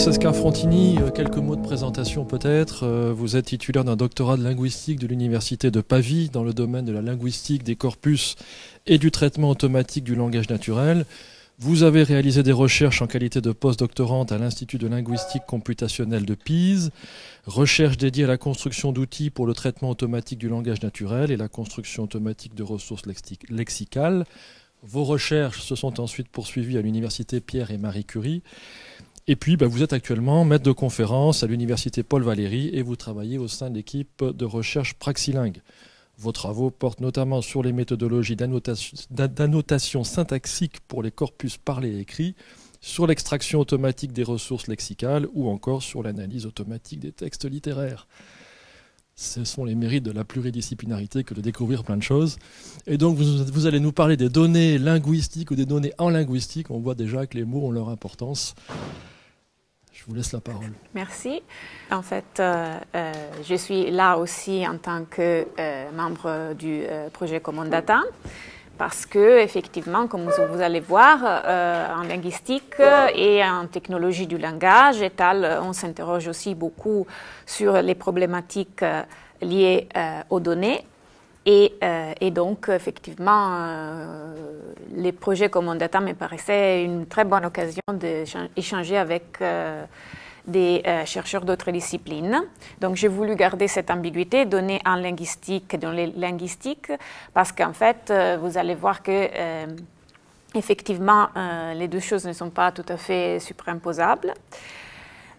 Francesca Frontini, quelques mots de présentation peut-être. Vous êtes titulaire d'un doctorat de linguistique de l'université de Pavie dans le domaine de la linguistique des corpus et du traitement automatique du langage naturel. Vous avez réalisé des recherches en qualité de postdoctorante à l'Institut de linguistique computationnelle de Pise, recherches dédiées à la construction d'outils pour le traitement automatique du langage naturel et la construction automatique de ressources lexicales. Vos recherches se sont ensuite poursuivies à l'université Pierre et Marie Curie. Et puis, vous êtes actuellement maître de conférence à l'université Paul Valéry et vous travaillez au sein de l'équipe de recherche Praxilingue. Vos travaux portent notamment sur les méthodologies d'annotation syntaxique pour les corpus parlés et écrits, sur l'extraction automatique des ressources lexicales ou encore sur l'analyse automatique des textes littéraires. Ce sont les mérites de la pluridisciplinarité que de découvrir plein de choses. Et donc, vous allez nous parler des données linguistiques ou des données en linguistique. On voit déjà que les mots ont leur importance. Je vous laisse la parole. Merci. En fait, je suis là aussi en tant que membre du projet Common Data parce que, effectivement, comme vous allez voir, en linguistique et en technologie du langage, on s'interroge aussi beaucoup sur les problématiques liées aux données. Et donc, effectivement, les projets Common Data me paraissaient une très bonne occasion d'échanger avec des chercheurs d'autres disciplines. Donc, j'ai voulu garder cette ambiguïté, données en linguistique, données linguistiques, parce qu'en fait, vous allez voir que, effectivement, les deux choses ne sont pas tout à fait superimposables.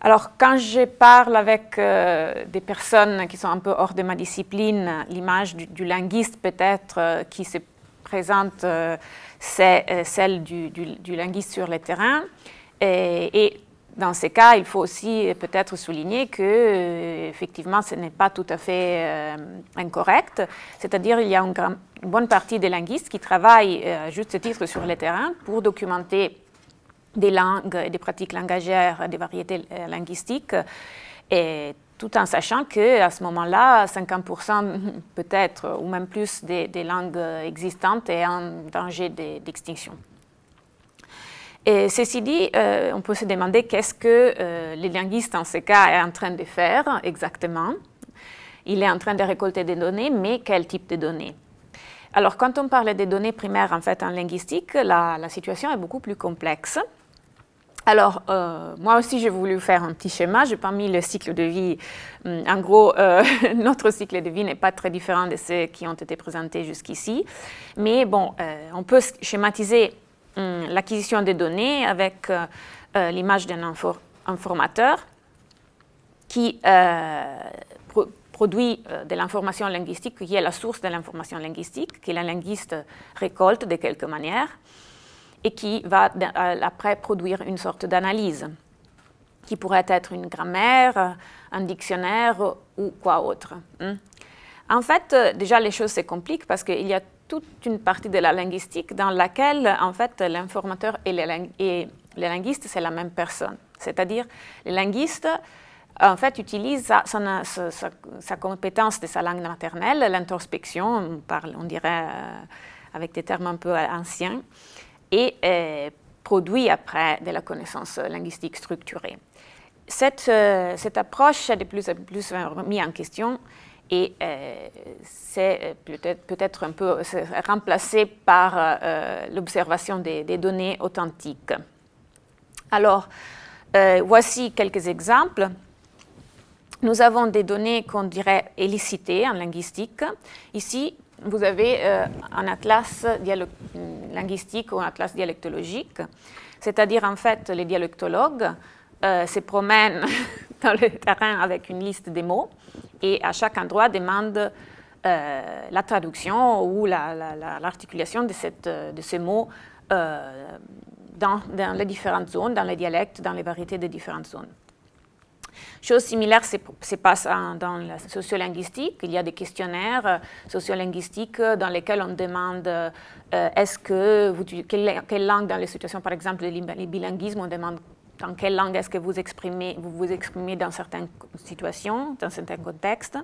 Alors, quand je parle avec des personnes qui sont un peu hors de ma discipline, l'image du linguiste peut-être qui se présente, c'est celle du linguiste sur le terrain. Et dans ces cas, il faut aussi peut-être souligner que, effectivement, ce n'est pas tout à fait incorrect. C'est-à-dire qu'il y a une bonne partie des linguistes qui travaillent à juste titre sur le terrain pour documenter des langues et des pratiques langagères, des variétés linguistiques, et tout en sachant qu'à ce moment-là, 50% peut-être, ou même plus, des langues existantes est en danger d'extinction. Et ceci dit, on peut se demander qu'est-ce que les linguistes, en ce cas, est en train de faire exactement. Il est en train de récolter des données, mais quel type de données? Alors, quand on parle des données primaires, en fait, en linguistique, la situation est beaucoup plus complexe. Alors, moi aussi, j'ai voulu faire un petit schéma. J'ai pas mis le cycle de vie. En gros, notre cycle de vie n'est pas très différent de ceux qui ont été présentés jusqu'ici. Mais bon, on peut schématiser l'acquisition des données avec l'image d'un informateur qui produit de l'information linguistique, qui est la source de l'information linguistique, que la linguiste récolte de quelque manière, et qui va après produire une sorte d'analyse, qui pourrait être une grammaire, un dictionnaire ou quoi autre. En fait, déjà, les choses se compliquent parce qu'il y a toute une partie de la linguistique dans laquelle, en fait, l'informateur et le linguiste, c'est la même personne. C'est-à-dire, le linguiste, en fait, utilise sa compétence de sa langue maternelle, l'introspection, on dirait avec des termes un peu anciens, et produit après de la connaissance linguistique structurée. Cette approche est de plus en plus remise en question et c'est peut-être un peu remplacée par l'observation des données authentiques. Alors, voici quelques exemples. Nous avons des données qu'on dirait élicitées en linguistique. Ici, vous avez un atlas linguistique ou un atlas dialectologique, c'est-à-dire en fait les dialectologues se promènent dans le terrain avec une liste de mots et à chaque endroit demandent la traduction ou l'articulation de ces mots dans les différentes zones, dans les dialectes, dans les variétés des différentes zones. Chose similaire se passe dans la sociolinguistique. Il y a des questionnaires sociolinguistiques dans lesquels on demande quelle langue dans les situations, par exemple, le bilinguisme, on demande dans quelle langue est-ce que vous vous exprimez dans certaines situations, dans certains contextes.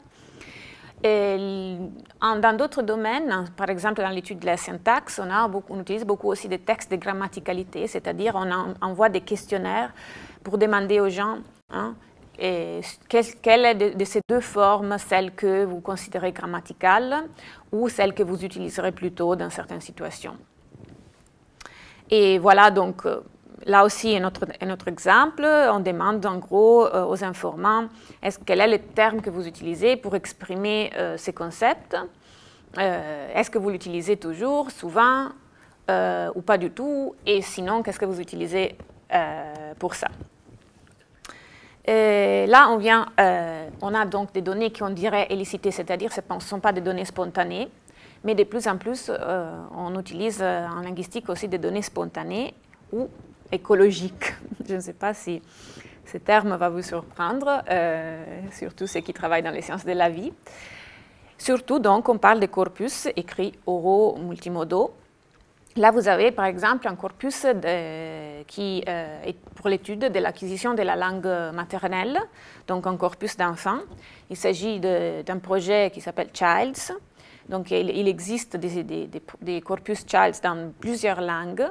Dans d'autres domaines, par exemple dans l'étude de la syntaxe, on utilise beaucoup aussi des textes de grammaticalité, c'est-à-dire on envoie des questionnaires pour demander aux gens quelle est de ces deux formes celle que vous considérez grammaticale ou celle que vous utiliserez plutôt dans certaines situations. Et voilà donc là aussi un autre exemple. On demande en gros aux informant quel est le terme que vous utilisez pour exprimer ces concepts. Est-ce que vous l'utilisez toujours, souvent ou pas du tout? Et sinon, qu'est-ce que vous utilisez pour ça? Là, on a donc des données qu'on dirait élicitées, c'est-à-dire ce ne sont pas des données spontanées, mais de plus en plus, on utilise en linguistique aussi des données spontanées ou écologiques. Je ne sais pas si ce terme va vous surprendre, surtout ceux qui travaillent dans les sciences de la vie. Surtout, donc, on parle de corpus écrits oraux multimodaux. Là, vous avez, par exemple, un corpus qui est pour l'étude de l'acquisition de la langue maternelle, donc un corpus d'enfants. Il s'agit d'un projet qui s'appelle Childs. Donc, il existe des corpus Childs dans plusieurs langues.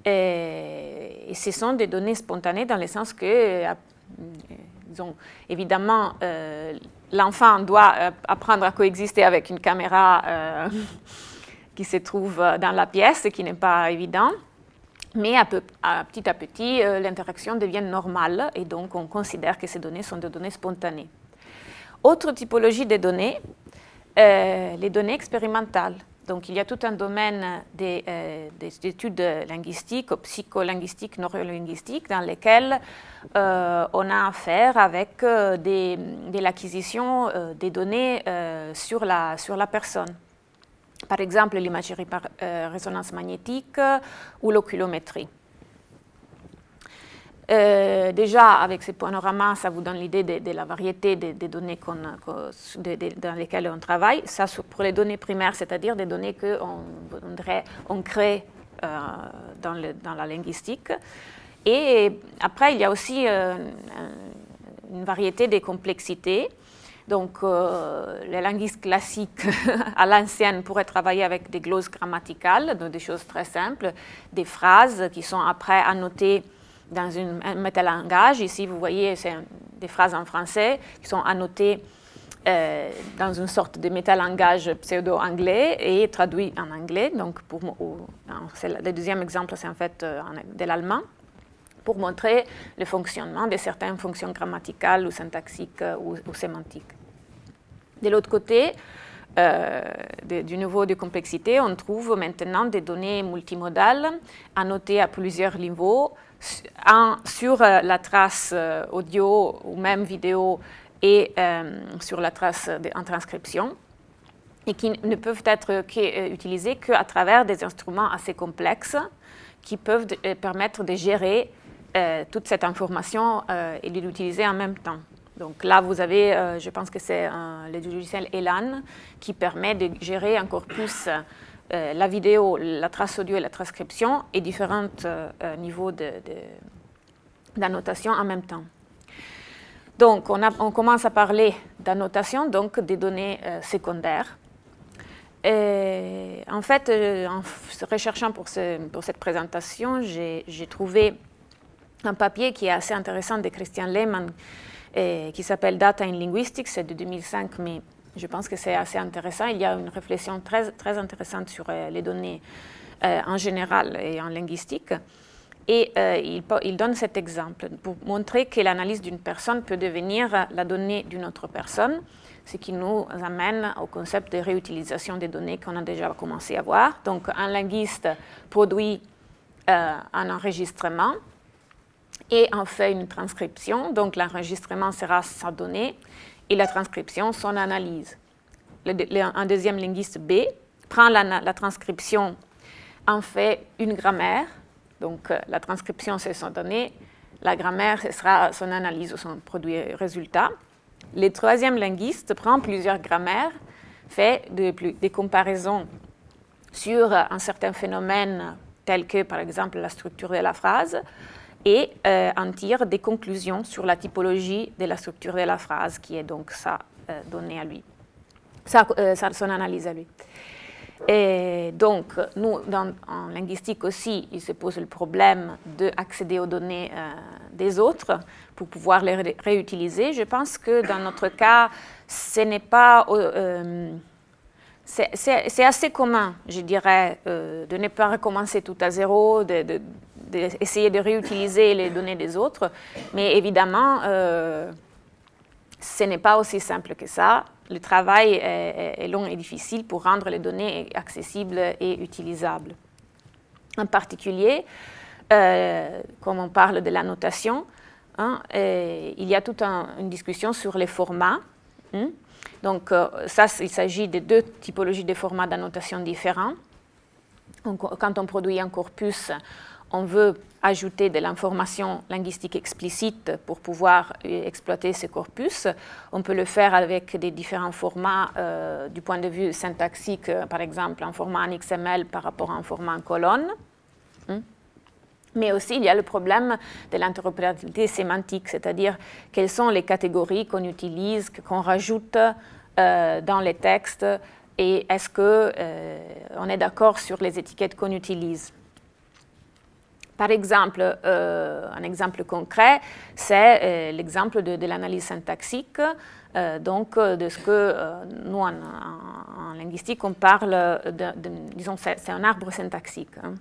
Et ce sont des données spontanées dans le sens que, évidemment, l'enfant doit apprendre à coexister avec une caméra qui se trouve dans la pièce, ce qui n'est pas évident. Mais petit à petit, l'interaction devient normale et donc on considère que ces données sont des données spontanées. Autre typologie de données, les données expérimentales. Donc, il y a tout un domaine des études linguistiques, psycholinguistiques, neurolinguistiques, dans lesquelles on a affaire avec de l'acquisition des données sur la personne. Par exemple, l'imagerie par résonance magnétique ou l'oculométrie. Déjà, avec ces panoramas, ça vous donne l'idée de la variété des données dans lesquelles on travaille. Ça, pour les données primaires, c'est-à-dire des données qu'on crée dans la linguistique. Et après, il y a aussi une variété des complexités. Donc, les linguistes classiques à l'ancienne pourraient travailler avec des glosses grammaticales, donc des choses très simples, des phrases qui sont après annotées dans un métalangage. Ici, vous voyez, c'est des phrases en français qui sont annotées dans une sorte de métalangage pseudo-anglais et traduites en anglais. Donc, le deuxième exemple, c'est en fait de l'allemand, pour montrer le fonctionnement de certaines fonctions grammaticales ou syntaxiques ou sémantiques. De l'autre côté, du niveau de complexité, on trouve maintenant des données multimodales annotées à plusieurs niveaux, sur la trace audio ou même vidéo et sur la trace en transcription, et qui ne peuvent être utilisées qu'à travers des instruments assez complexes qui peuvent permettre de gérer toute cette information et de l'utiliser en même temps. Donc là, vous avez, je pense que c'est le logiciel Elan qui permet de gérer un corpus, la vidéo, la trace audio et la transcription et différents niveaux d'annotation en même temps. Donc, on commence à parler d'annotation, donc des données secondaires. Et en fait, en recherchant pour cette présentation, j'ai trouvé un papier qui est assez intéressant de Christian Lehmann, qui s'appelle Data in Linguistics, c'est de 2005, mais je pense que c'est assez intéressant. Il y a une réflexion très, très intéressante sur les données en général et en linguistique. Et il donne cet exemple pour montrer que l'analyse d'une personne peut devenir la donnée d'une autre personne, ce qui nous amène au concept de réutilisation des données qu'on a déjà commencé à voir. Donc, un linguiste produit un enregistrement et en fait une transcription. Donc, l'enregistrement sera sa donnée et la transcription son analyse. Un deuxième linguiste B prend la transcription, en fait une grammaire. Donc, la transcription, c'est son donnée. La grammaire, ce sera son analyse ou son produit résultat. Le troisième linguiste prend plusieurs grammaires, fait des comparaisons sur un certain phénomène tel que, par exemple, la structure de la phrase, et en tire des conclusions sur la typologie de la structure de la phrase, qui est donc sa donnée à lui, son analyse à lui. Et donc, nous, en linguistique aussi, il se pose le problème d'accéder aux données des autres pour pouvoir les réutiliser. Je pense que dans notre cas, ce n'est pas... c'est assez commun, je dirais, de ne pas recommencer tout à zéro, d'essayer de réutiliser les données des autres. Mais évidemment, ce n'est pas aussi simple que ça. Le travail est long et difficile pour rendre les données accessibles et utilisables. En particulier, comme on parle de la notation, hein, il y a toute une discussion sur les formats. Hein. Donc, il s'agit de deux typologies de formats d'annotation différents. Donc, quand on produit un corpus, on veut ajouter de l'information linguistique explicite pour pouvoir exploiter ce corpus. On peut le faire avec des différents formats du point de vue syntaxique, par exemple un format en XML par rapport à un format en colonne. Mais aussi, il y a le problème de l'interopérabilité sémantique, c'est-à-dire quelles sont les catégories qu'on utilise, qu'on rajoute dans les textes, et est-ce qu'on est d'accord sur les étiquettes qu'on utilise. Par exemple, un exemple concret, c'est l'exemple de l'analyse syntaxique, donc de ce que nous, en linguistique, on parle, disons, c'est un arbre syntaxique. Hein.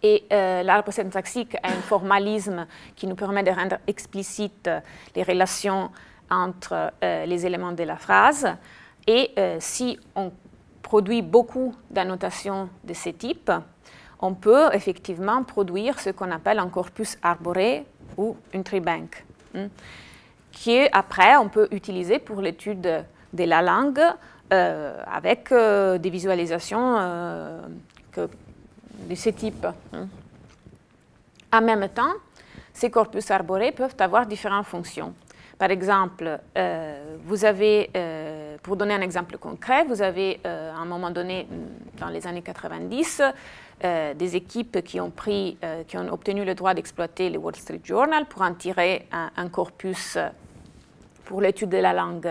Et l'arbre syntaxique a un formalisme qui nous permet de rendre explicites les relations entre les éléments de la phrase. Et si on produit beaucoup d'annotations de ce type, on peut effectivement produire ce qu'on appelle un corpus arboré ou une tree bank, qui après on peut utiliser pour l'étude de la langue avec des visualisations de ce type. En même temps, ces corpus arborés peuvent avoir différentes fonctions. Par exemple, vous avez, pour donner un exemple concret, vous avez à un moment donné, dans les années 90, des équipes qui ont obtenu le droit d'exploiter le Wall Street Journal pour en tirer un corpus pour l'étude de la langue,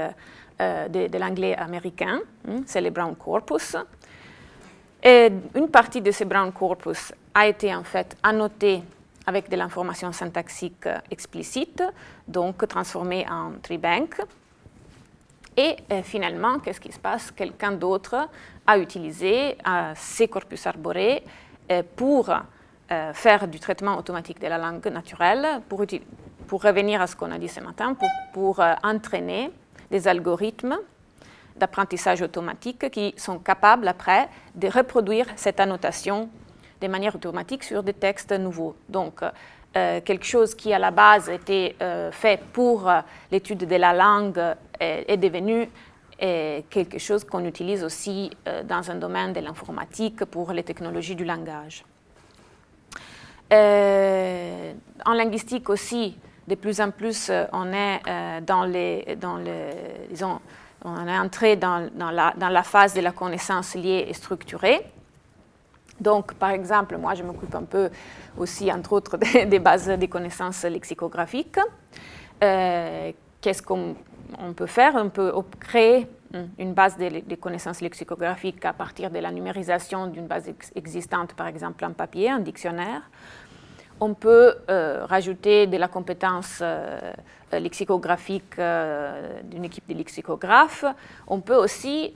de l'anglais américain, c'est le Brown Corpus. Et une partie de ce Brown Corpus a été en fait annotée avec de l'information syntaxique explicite, donc transformée en tree bank. Et finalement, qu'est-ce qui se passe? Quelqu'un d'autre a utilisé ces corpus arborés pour faire du traitement automatique de la langue naturelle, pour revenir à ce qu'on a dit ce matin, pour entraîner des algorithmes d'apprentissage automatique qui sont capables après de reproduire cette annotation de manière automatique sur des textes nouveaux. Donc, quelque chose qui à la base était fait pour l'étude de la langue est devenu quelque chose qu'on utilise aussi dans un domaine de l'informatique pour les technologies du langage. En linguistique aussi, de plus en plus, on est disons, on est entré dans la phase de la connaissance liée et structurée. Donc, par exemple, moi, je m'occupe un peu aussi, entre autres, des bases des connaissances lexicographiques. Qu'est-ce qu'on peut faire? On peut créer une base de connaissances lexicographiques à partir de la numérisation d'une base existante, par exemple en papier, un dictionnaire. On peut rajouter de la compétence lexicographique d'une équipe de lexicographes. On peut aussi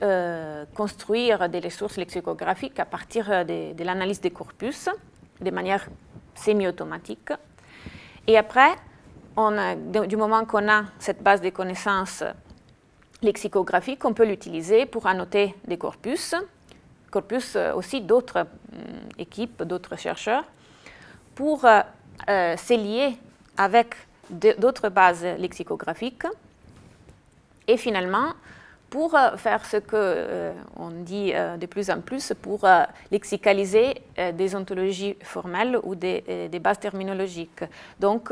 construire des ressources lexicographiques à partir de l'analyse des corpus de manière semi-automatique. Et après, du moment qu'on a cette base de connaissances lexicographiques, on peut l'utiliser pour annoter des corpus aussi d'autres équipes, d'autres chercheurs, pour se lier avec d'autres bases lexicographiques et finalement pour faire ce qu'on dit de plus en plus, pour lexicaliser des ontologies formelles ou des bases terminologiques. Donc,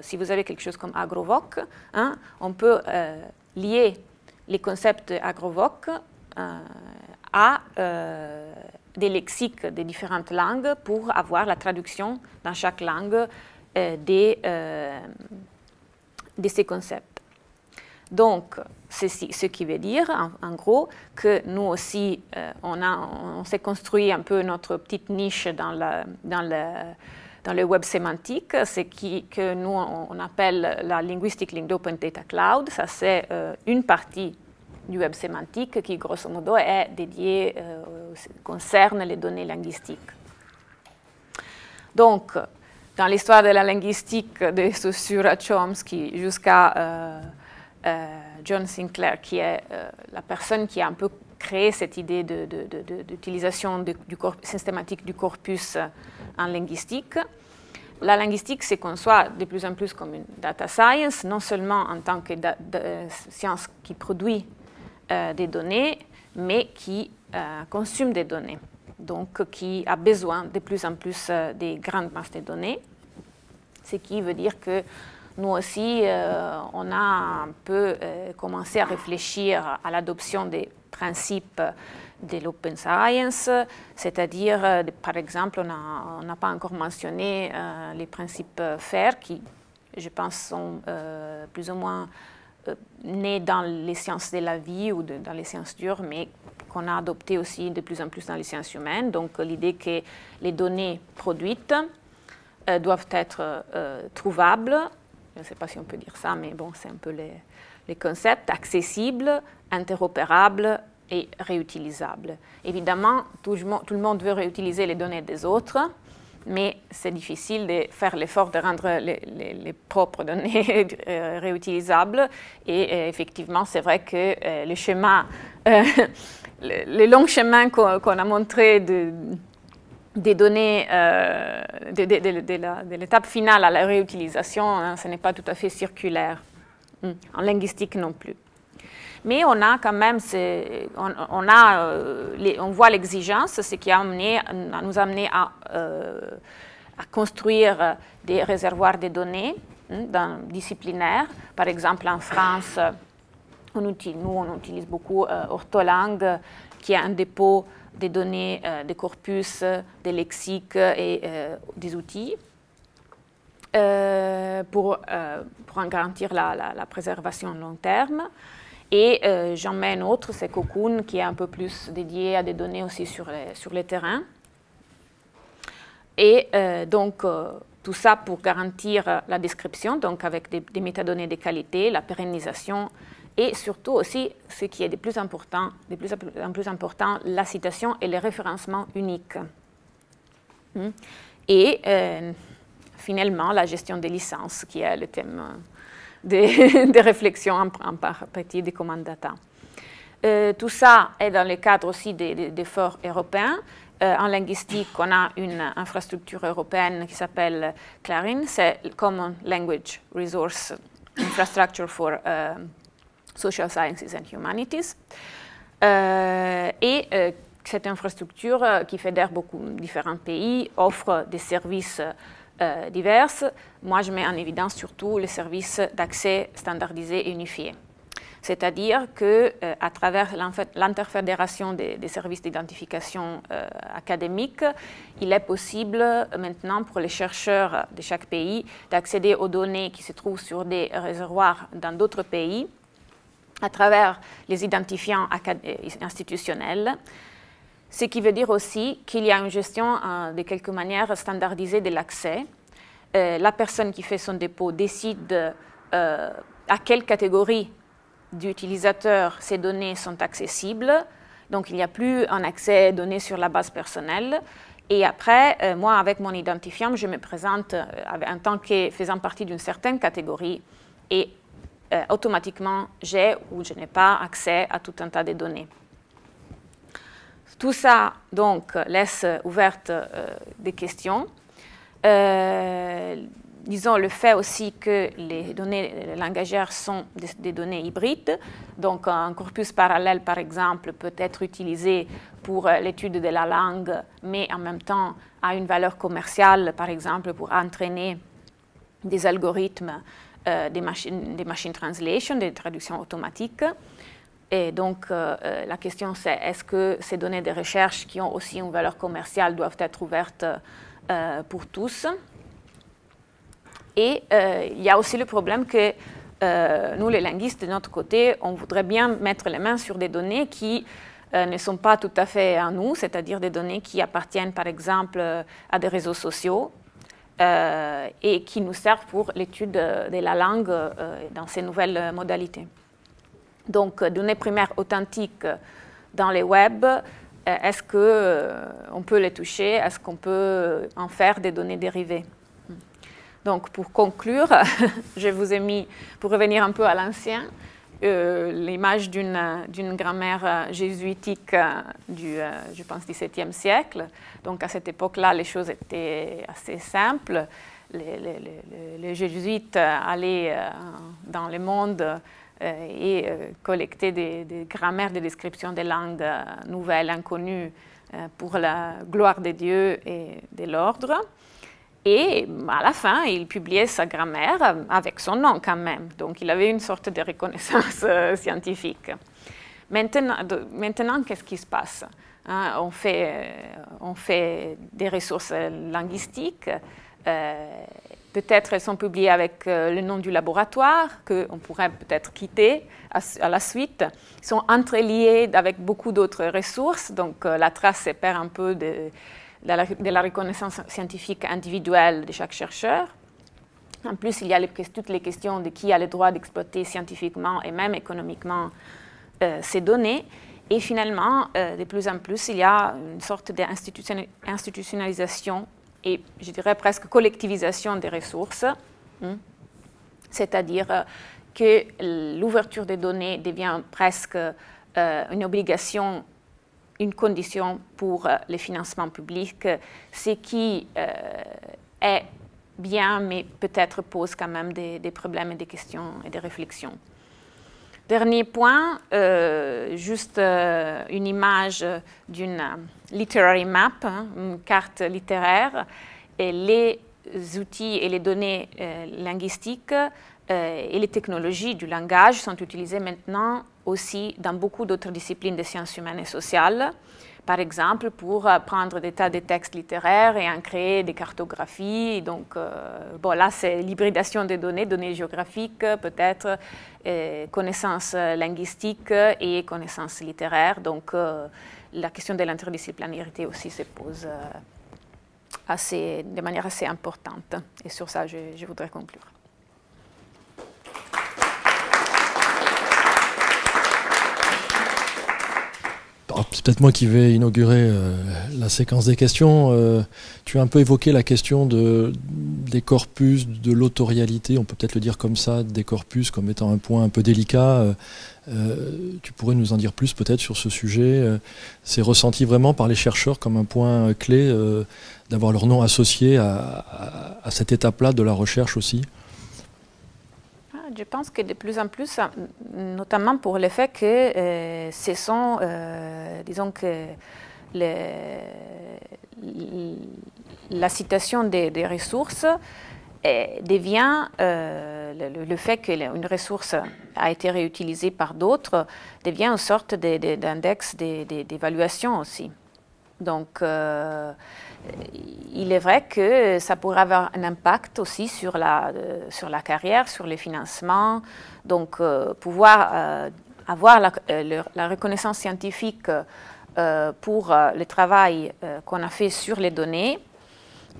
si vous avez quelque chose comme AgroVoc, hein, on peut lier les concepts AgroVoc à des lexiques des différentes langues pour avoir la traduction dans chaque langue de ces concepts. Donc, ce qui veut dire, en gros, que nous aussi, on s'est construit un peu notre petite niche dans dans le web sémantique, c'est que nous, on appelle la Linguistic Linked Open Data Cloud. Ça, c'est une partie du web sémantique qui, grosso modo, est dédiée, concerne les données linguistiques. Donc, dans l'histoire de la linguistique de Saussure à Chomsky jusqu'à John Sinclair, qui est la personne qui a un peu créé cette idée d'utilisation systématique du corpus en linguistique. La linguistique se conçoit de plus en plus comme une data science, non seulement en tant que science qui produit des données, mais qui consomme des données, donc qui a besoin de plus en plus des grandes masses de données, ce qui veut dire que nous aussi, on a un peu commencé à réfléchir à l'adoption des principes de l'open science, c'est-à-dire, par exemple, on n'a pas encore mentionné les principes FAIR qui, je pense, sont plus ou moins nés dans les sciences de la vie ou dans les sciences dures, mais qu'on a adopté aussi de plus en plus dans les sciences humaines. Donc, l'idée que les données produites doivent être trouvables. Je ne sais pas si on peut dire ça, mais bon, c'est un peu les concepts, accessibles, interopérables et réutilisables. Évidemment, tout le monde veut réutiliser les données des autres, mais c'est difficile de faire l'effort de rendre les propres données réutilisables. Et effectivement, c'est vrai que le chemin, le long chemin qu'on a montré des données de l'étape finale à la réutilisation, hein, ce n'est pas tout à fait circulaire, en linguistique non plus. Mais on a quand même, on voit l'exigence, ce qui nous a amené à construire des réservoirs de données disciplinaires. Par exemple, en France, on utilise beaucoup Ortholang, qui est un dépôt des données, des corpus, des lexiques et des outils pour en garantir la préservation à long terme. Et j'en mets un autre, c'est Cocoon, qui est un peu plus dédié à des données aussi sur les terrains. Et donc, tout ça pour garantir la description, donc avec des métadonnées de qualité, la pérennisation, et surtout aussi, ce qui est de plus en plus important, la citation et le référencement unique. Et finalement, la gestion des licences, qui est le thème des réflexions en partie des Command Data. Tout ça est dans le cadre aussi d'efforts européens. En linguistique, on a une infrastructure européenne qui s'appelle CLARIN, c'est Common Language Resource Infrastructure for Social Sciences and Humanities. Cette infrastructure qui fédère beaucoup de différents pays offre des services divers. Moi, je mets en évidence surtout les services d'accès standardisés et unifiés. C'est-à-dire qu'à travers l'interfédération des services d'identification académique, il est possible maintenant pour les chercheurs de chaque pays d'accéder aux données qui se trouvent sur des réservoirs dans d'autres pays à travers les identifiants institutionnels. Ce qui veut dire aussi qu'il y a une gestion de quelque manière standardisée de l'accès. La personne qui fait son dépôt décide à quelle catégorie d'utilisateurs ces données sont accessibles. Donc, il n'y a plus un accès donné sur la base personnelle. Et après, moi, avec mon identifiant, je me présente en tant que faisant partie d'une certaine catégorie et automatiquement, j'ai ou je n'ai pas accès à tout un tas de données. Tout ça, donc, laisse ouvertes des questions. Disons le fait aussi que les données langagières sont des données hybrides. Donc, un corpus parallèle, par exemple, peut être utilisé pour l'étude de la langue, mais en même temps a une valeur commerciale, par exemple, pour entraîner des algorithmes, des machine translation, des traductions automatiques. Et donc, la question, c'est est-ce que ces données de recherche qui ont aussi une valeur commerciale doivent être ouvertes pour tous? Et il y a aussi le problème que nous, les linguistes, de notre côté, on voudrait bien mettre les mains sur des données qui ne sont pas tout à fait à nous, c'est-à-dire des données qui appartiennent, par exemple, à des réseaux sociaux, et qui nous servent pour l'étude de la langue dans ces nouvelles modalités. Donc, données primaires authentiques dans les web, est-ce qu'on peut les toucher? Est-ce qu'on peut en faire des données dérivées? Donc, pour conclure, je vous ai mis, pour revenir un peu à l'ancien, l'image d'une grammaire jésuitique du, je pense, XVIIe siècle. Donc, à cette époque-là, les choses étaient assez simples. Les jésuites allaient dans le monde et collectaient des grammaires, des descriptions des langues nouvelles, inconnues, pour la gloire de Dieu et de l'ordre. Et à la fin, il publiait sa grammaire avec son nom quand même. Donc, il avait une sorte de reconnaissance scientifique. Maintenant, qu'est-ce qui se passe? On fait des ressources linguistiques. Peut-être elles sont publiées avec le nom du laboratoire, qu'on pourrait peut-être quitter à la suite. Ils sont entreliés avec beaucoup d'autres ressources. Donc, la trace se perd un peu de la reconnaissance scientifique individuelle de chaque chercheur. En plus, il y a toutes les questions de qui a le droit d'exploiter scientifiquement et même économiquement ces données. Et finalement, de plus en plus, il y a une sorte d'institutionnalisation et, je dirais, presque collectivisation des ressources. C'est-à-dire que l'ouverture des données devient presque une obligation, une condition pour les financements publics, ce qui est bien, mais peut-être pose quand même des problèmes et des questions et des réflexions. Dernier point, juste une image d'une literary map, une carte littéraire, et les outils et les données linguistiques et les technologies du langage sont utilisées maintenant aussi dans beaucoup d'autres disciplines des sciences humaines et sociales. Par exemple, pour prendre des tas de textes littéraires et en créer des cartographies. Donc, bon, là, c'est l'hybridation des données géographiques, peut-être, connaissances linguistiques et connaissances littéraires. Donc, la question de l'interdisciplinarité aussi se pose de manière assez importante. Et sur ça, je voudrais conclure. C'est peut-être moi qui vais inaugurer la séquence des questions. Tu as un peu évoqué la question des corpus, de l'autorialité, on peut peut-être le dire comme ça, des corpus comme étant un point un peu délicat. Tu pourrais nous en dire plus peut-être sur ce sujet? C'est ressenti vraiment par les chercheurs comme un point clé d'avoir leur nom associé à cette étape-là de la recherche aussi? Je pense que de plus en plus, notamment pour le fait que ce sont, disons que la citation des ressources devient, le fait qu'une ressource a été réutilisée par d'autres, devient une sorte d'index d'évaluation aussi. Donc, il est vrai que ça pourrait avoir un impact aussi sur la carrière, sur les financements. Donc, pouvoir avoir la reconnaissance scientifique pour le travail qu'on a fait sur les données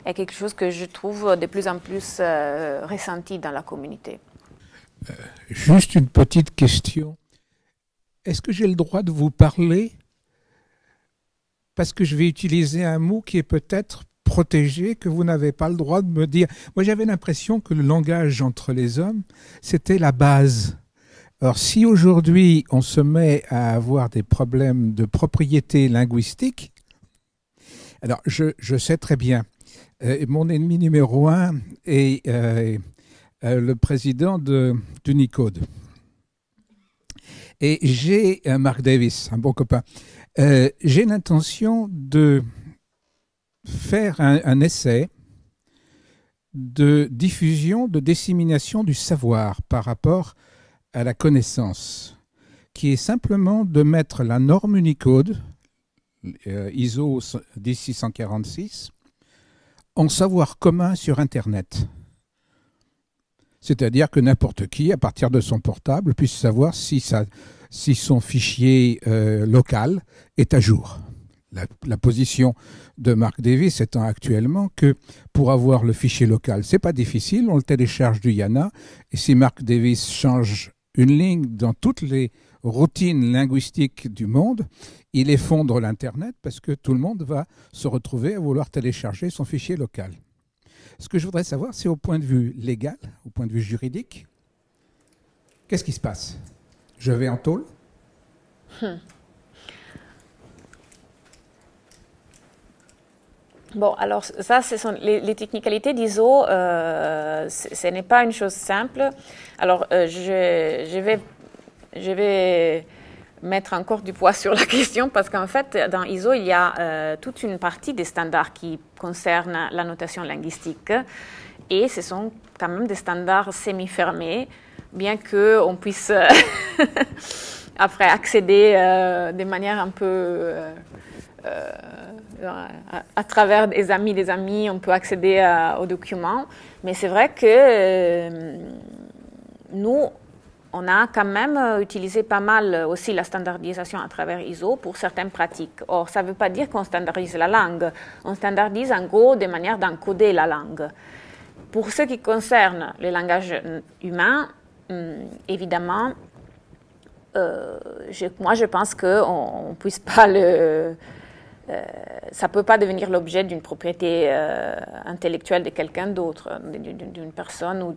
est quelque chose que je trouve de plus en plus ressenti dans la communauté. Juste une petite question. Est-ce que j'ai le droit de vous parler? Parce que je vais utiliser un mot qui est peut-être protégé, que vous n'avez pas le droit de me dire. Moi, j'avais l'impression que le langage entre les hommes, c'était la base. Alors, si aujourd'hui, on se met à avoir des problèmes de propriété linguistique, alors je sais très bien, mon ennemi numéro 1 est le président d'Unicode. Et j'ai Mark Davis, un bon copain. J'ai l'intention de faire un essai de diffusion, de dissémination du savoir par rapport à la connaissance, qui est simplement de mettre la norme Unicode, ISO 10646, en savoir commun sur Internet. C'est-à-dire que n'importe qui, à partir de son portable, puisse savoir si son fichier local est à jour. La position de Mark Davis étant actuellement que pour avoir le fichier local, c'est pas difficile, on le télécharge du IANA, et si Mark Davis change une ligne dans toutes les routines linguistiques du monde, il effondre l'Internet parce que tout le monde va se retrouver à vouloir télécharger son fichier local. Ce que je voudrais savoir, c'est au point de vue légal, au point de vue juridique, qu'est-ce qui se passe? Je vais en tôle? Bon, alors ça, ce sont les technicalités d'ISO, ce n'est pas une chose simple. Alors, je vais mettre encore du poids sur la question parce qu'en fait, dans ISO, il y a toute une partie des standards qui concernent la notation linguistique et ce sont quand même des standards semi-fermés, bien qu'on puisse après accéder de manière un peu... à travers des amis, on peut accéder aux documents. Mais c'est vrai que nous, on a quand même utilisé pas mal aussi la standardisation à travers ISO pour certaines pratiques. Or, ça ne veut pas dire qu'on standardise la langue. On standardise en gros des manières d'encoder la langue. Pour ce qui concerne le langage humain, évidemment, moi je pense qu'on ne puisse pas le... ça ne peut pas devenir l'objet d'une propriété intellectuelle de quelqu'un d'autre, d'une personne ou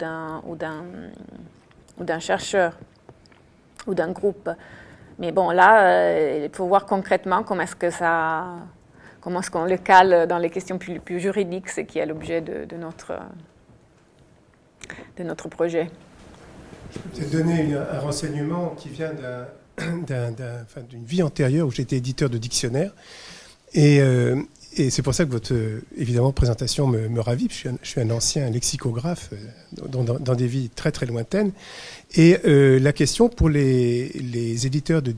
d'un chercheur ou d'un groupe. Mais bon, là, il faut voir concrètement comment est-ce qu'on le cale dans les questions plus juridiques, ce qui est l'objet de notre projet. Je peux peut-être donner un renseignement qui vient d'une vie antérieure où j'étais éditeur de dictionnaires. Et c'est pour ça que votre, évidemment, présentation me ravit. Je suis un ancien lexicographe dans des vies très très lointaines. Et la question pour les éditeurs de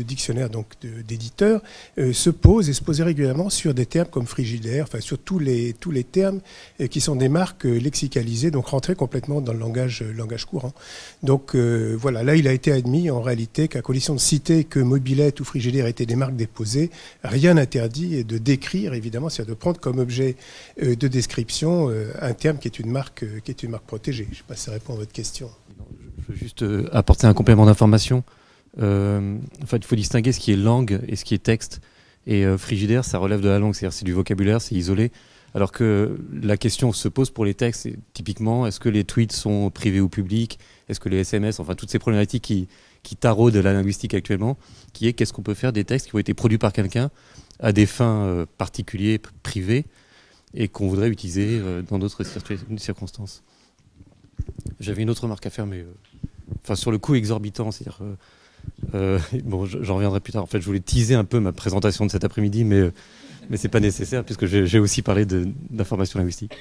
dictionnaires, donc d'éditeurs, se pose et se posait régulièrement sur des termes comme frigidaire, enfin sur tous les termes qui sont des marques lexicalisées, donc rentrées complètement dans le langage courant. Donc voilà, là il a été admis en réalité qu'à condition de citer que mobilette ou frigidaire étaient des marques déposées, rien n'interdit de décrire, évidemment, c'est-à-dire de prendre comme objet de description un terme qui est une marque protégée. Je ne sais pas si ça répond à votre question. Je veux juste apporter un complément d'information. En fait, il faut distinguer ce qui est langue et ce qui est texte. Et frigidaire, ça relève de la langue, c'est-à-dire c'est du vocabulaire, c'est isolé. Alors que la question se pose pour les textes, c'est typiquement, est-ce que les tweets sont privés ou publics? Est-ce que les SMS, enfin toutes ces problématiques qui taraudent la linguistique actuellement, qui est qu'est-ce qu'on peut faire des textes qui ont été produits par quelqu'un à des fins particulières, privées, et qu'on voudrait utiliser dans d'autres circonstances. J'avais une autre remarque à faire, mais enfin sur le coût exorbitant, c'est-à-dire bon, j'en reviendrai plus tard. En fait, je voulais teaser un peu ma présentation de cet après-midi, mais c'est pas nécessaire puisque j'ai aussi parlé d'information linguistique.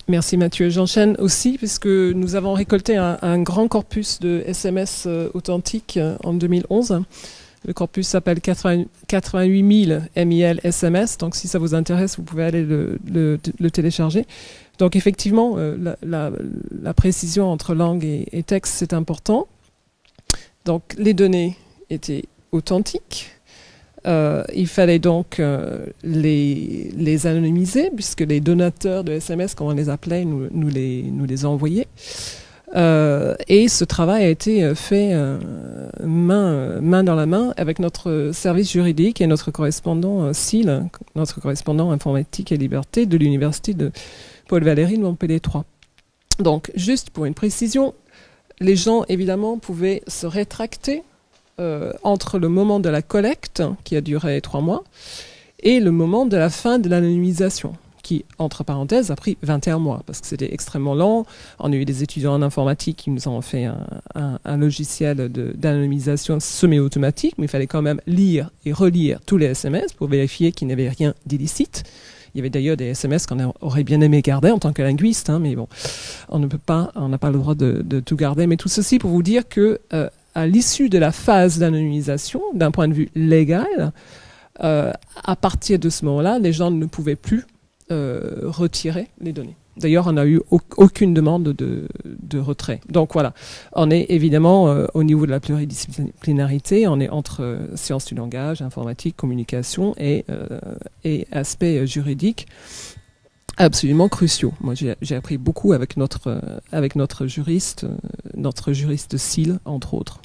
Merci Mathieu. J'enchaîne aussi puisque nous avons récolté un grand corpus de SMS authentiques en 2011. Le corpus s'appelle 88 000 MIL SMS, donc si ça vous intéresse, vous pouvez aller le télécharger. Donc effectivement, la précision entre langue et texte, c'est important. Donc les données étaient authentiques. Il fallait donc les anonymiser, puisque les donateurs de SMS, comme on les appelait, nous les envoyaient. Et ce travail a été fait main dans la main avec notre service juridique et notre correspondant SIL, notre correspondant informatique et liberté de l'université de Paul Valéry de Montpellier 3. Donc, juste pour une précision, les gens, évidemment, pouvaient se rétracter entre le moment de la collecte, qui a duré 3 mois, et le moment de la fin de l'anonymisation, qui, entre parenthèses, a pris 21 mois, parce que c'était extrêmement lent. On a eu des étudiants en informatique qui nous ont fait un logiciel d'anonymisation semi-automatique, mais il fallait quand même lire et relire tous les SMS pour vérifier qu'il n'y avait rien d'illicite. Il y avait d'ailleurs des SMS qu'on aurait bien aimé garder en tant que linguiste, hein, mais bon, on n'a pas le droit de tout garder. Mais tout ceci pour vous dire que à l'issue de la phase d'anonymisation, d'un point de vue légal, à partir de ce moment-là, les gens ne pouvaient plus retirer les données. D'ailleurs, on n'a eu aucune demande de retrait. Donc voilà, on est évidemment au niveau de la pluridisciplinarité, on est entre sciences du langage, informatique, communication et aspects juridiques absolument cruciaux. Moi, j'ai appris beaucoup avec notre juriste SIL, entre autres.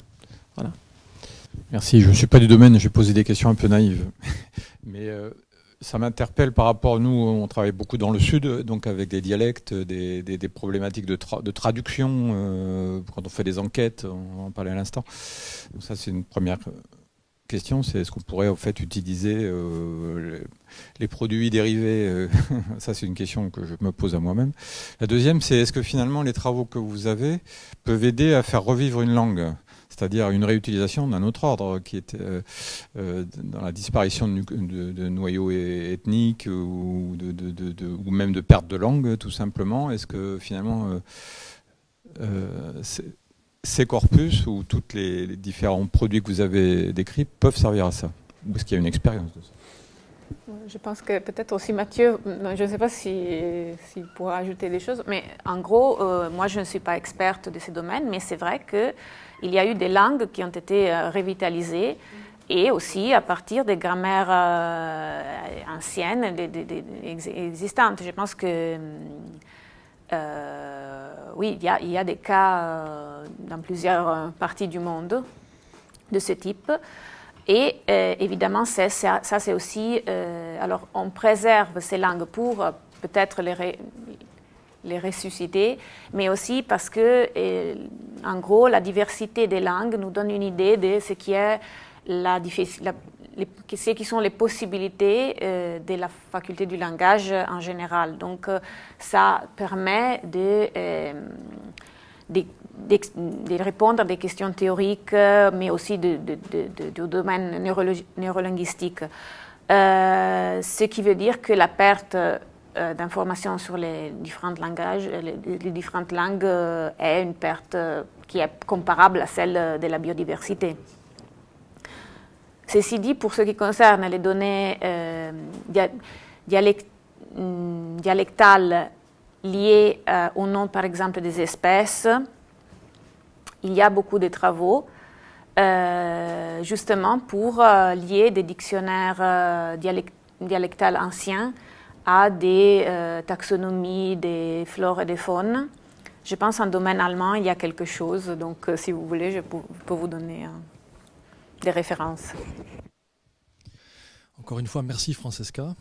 Voilà. Merci. Je ne suis pas du domaine, je vais poser des questions un peu naïves. Mais ça m'interpelle par rapport, nous, on travaille beaucoup dans le sud, donc avec des dialectes, des problématiques de traduction, quand on fait des enquêtes, on en parlait à l'instant. Donc ça, c'est une première question, c'est est-ce qu'on pourrait en fait utiliser les produits dérivés ça, c'est une question que je me pose à moi-même. La deuxième, c'est est-ce que finalement les travaux que vous avez peuvent aider à faire revivre une langue ? C'est-à-dire une réutilisation d'un autre ordre qui est dans la disparition de noyaux ethniques ou même de perte de langue, tout simplement. Est-ce que finalement ces corpus ou tous les différents produits que vous avez décrits peuvent servir à ça? Ou est-ce qu'il y a une expérience de ça? Je pense que peut-être aussi Mathieu, je ne sais pas s'il pourra ajouter des choses, mais en gros, moi je ne suis pas experte de ces domaines, mais c'est vrai qu'il y a eu des langues qui ont été revitalisées et aussi à partir des grammaires anciennes, existantes. Je pense que oui, il y a des cas dans plusieurs parties du monde de ce type. Et évidemment, ça c'est aussi... alors, on préserve ces langues pour peut-être les ressusciter, mais aussi parce que, en gros, la diversité des langues nous donne une idée de ce qui est ce qui sont les possibilités de la faculté du langage en général. Donc, ça permet de répondre à des questions théoriques, mais aussi du domaine neurolinguistique. Ce qui veut dire que la perte d'informations sur les différents langages, les différentes langues, est une perte qui est comparable à celle de la biodiversité. Ceci dit, pour ce qui concerne les données dialectales liées au nom, par exemple, des espèces, il y a beaucoup de travaux justement pour lier des dictionnaires dialectals anciens à des taxonomies des flores et des faunes. Je pense en domaine allemand, il y a quelque chose, donc si vous voulez, je peux vous donner des références. Encore une fois, merci Francesca.